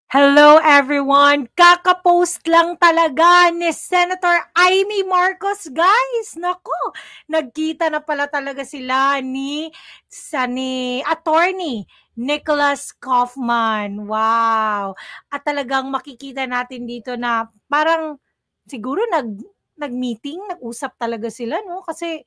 Hello everyone! Kakapost lang talaga ni Senator Amy Marcos, guys! Nako, nagkita na pala talaga sila ni attorney Nicholas Kaufman. Wow! At talagang makikita natin dito na parang siguro nag-meeting, nag-usap talaga sila, no? Kasi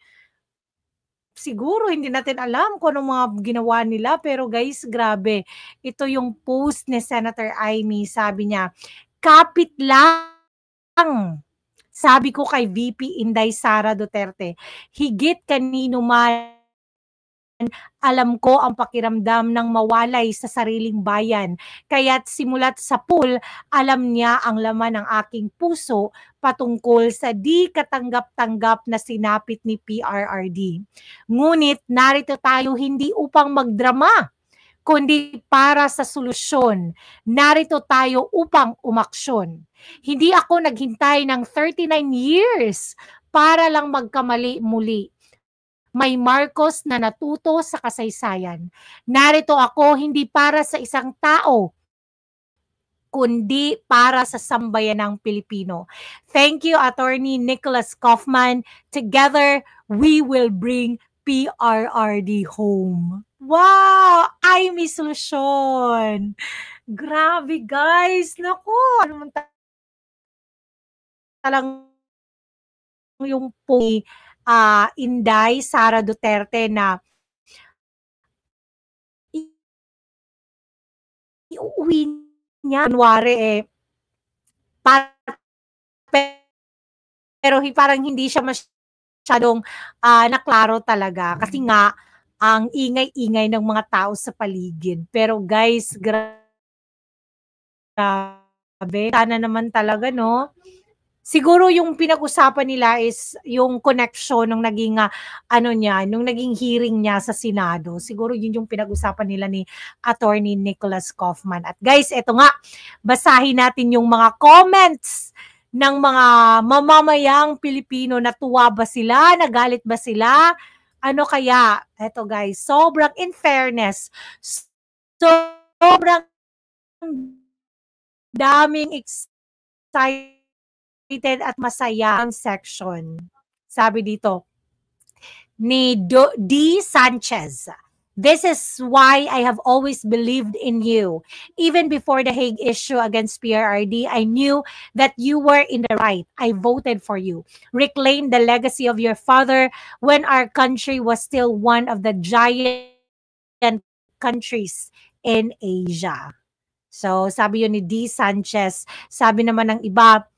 siguro hindi natin alam kung anong mga ginawa nila, pero guys, grabe. Ito yung post ni Senator Amy, sabi niya, "Kapit lang, sabi ko kay VP Inday Sara Duterte, higit kanino man alam ko ang pakiramdam ng mawalay sa sariling bayan. Kaya't simulat sa pool, alam niya ang laman ng aking puso patungkol sa di katanggap-tanggap na sinapit ni PRRD. Ngunit narito tayo hindi upang magdrama, kundi para sa solusyon. Narito tayo upang umaksyon. Hindi ako naghintay ng 39 years para lang magkamali muli. May Marcos na natuto sa kasaysayan. Narito ako hindi para sa isang tao, kundi para sa sambayanang Pilipino. Thank you, Attorney Nicholas Kaufman. Together, we will bring PRRD home. Wow! Ay, may solusyon. Grabe, guys. Naku, ano man talang yung po ni Inday Sara Duterte na iuwi niya. Kunwari para, pero parang hindi siya masyadong naklaro talaga. Kasi nga, ang ingay-ingay ng mga tao sa paligid. Pero guys, grabe. Sana naman talaga, no? Siguro yung pinag-usapan nila is yung connection nung naging ano niya, nung naging hearing niya sa Senado. Siguro yun yung pinag-usapan nila ni Attorney Nicholas Kaufman. At guys, eto nga, basahin natin yung mga comments ng mga mamamayang Pilipino. Natuwa ba sila? Nagalit ba sila? Ano kaya? Eto guys, sobrang in fairness, sobrang daming excited at masaya ang section. Sabi dito ni D. Sanchez, "This is why I have always believed in you. Even before the Hague issue against PRRD, I knew that you were in the right. I voted for you. Reclaim the legacy of your father when our country was still one of the giant countries in Asia." So, sabi yun ni D. Sanchez. Sabi naman ng iba,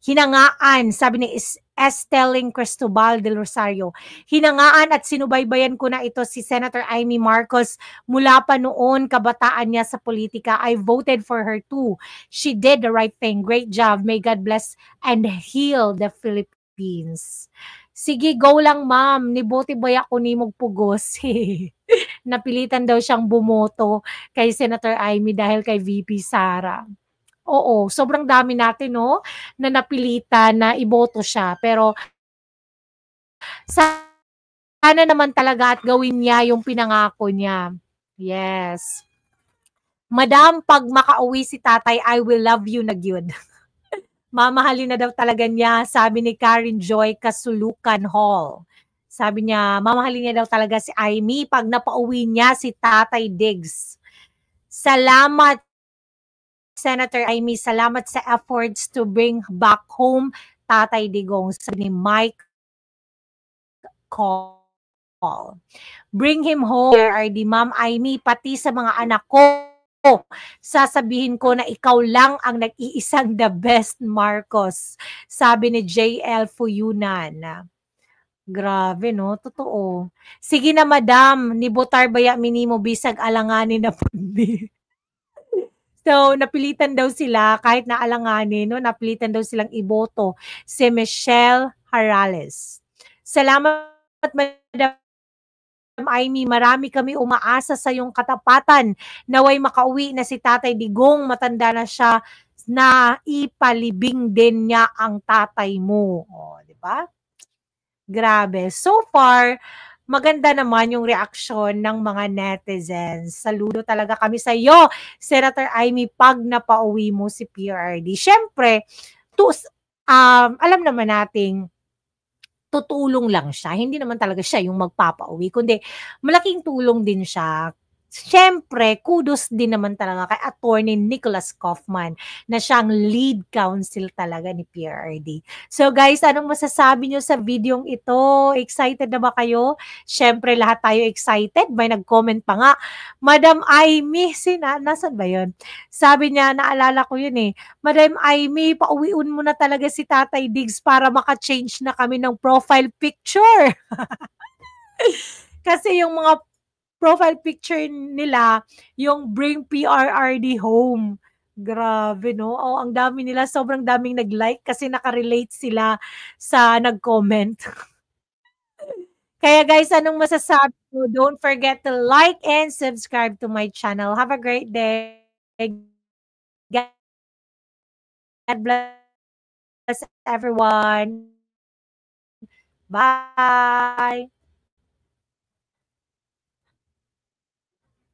hinangaan, sabi ni Esteling Cristobal del Rosario, "Hinangaan at sinubaybayan ko na ito si Senator Amy Marcos mula pa noon kabataan niya sa politika. I voted for her too. She did the right thing. Great job. May God bless and heal the Philippines." Sige, go lang ma'am. Nibote boy ako ni Mugpugos. Napilitan daw siyang bumoto kay Senator Amy dahil kay VP Sara. Oo, sobrang dami natin, no, na napilitan na iboto siya. Pero sana naman talaga at gawin niya yung pinangako niya. Yes. "Madam, pag makauwi si tatay, I will love you na gyud." Mamahalin na daw talaga niya, sabi ni Karen Joy Kasulukan Hall. Sabi niya, mamahalin niya daw talaga si Amy pag napauwi niya si Tatay Diggs. Salamat, Senator Amy. Salamat sa efforts to bring back home Tatay Digong. Sabi ni Mike Call. "Bring him home, RD, Ma'am Amy, pati sa mga anak ko. Sasabihin ko na ikaw lang ang nag-iisang the best, Marcos." Sabi ni JL Fuyunan. Grabe, no? Totoo. "Sige na, madam, nibotar baya minimo bisag alanganin na pundi." So, napilitan daw sila, kahit na alanganin, no? Napilitan daw silang iboto si Michelle Harales. "Salamat, madam Amy, marami kami umaasa sa iyong katapatan. Naway makauwi na si Tatay Digong, matanda na siya, na ipalibing din niya ang tatay mo." O, di ba? Grabe. So far, maganda naman yung reaksyon ng mga netizens. Saludo talaga kami sa iyo, Senator Amy, pag napauwi mo si PRRD. Siyempre, alam naman nating tutulong lang siya, hindi naman talaga siya yung magpapauwi kundi malaking tulong din siya. Siyempre kudos din naman talaga kay Attorney Nicholas Kaufman na siyang lead counsel talaga ni PRRD. So guys, anong masasabi niyo sa videong ito? Excited na ba kayo? Siyempre lahat tayo excited. May nag-comment pa nga, Madam Amy, nasan ba yun? Sabi niya, naalala ko yun eh, Madam Amy, pauwiin mo na talaga si Tatay Diggs para maka-change na kami ng profile picture. Kasi yung mga profile picture nila, yung bring PRRD home. Grabe, no? Oh, ang dami nila, sobrang daming nag-like kasi nakarelate sila sa nag-comment. Kaya guys, anong masasabi mo? Don't forget to like and subscribe to my channel. Have a great day. God bless everyone. Bye.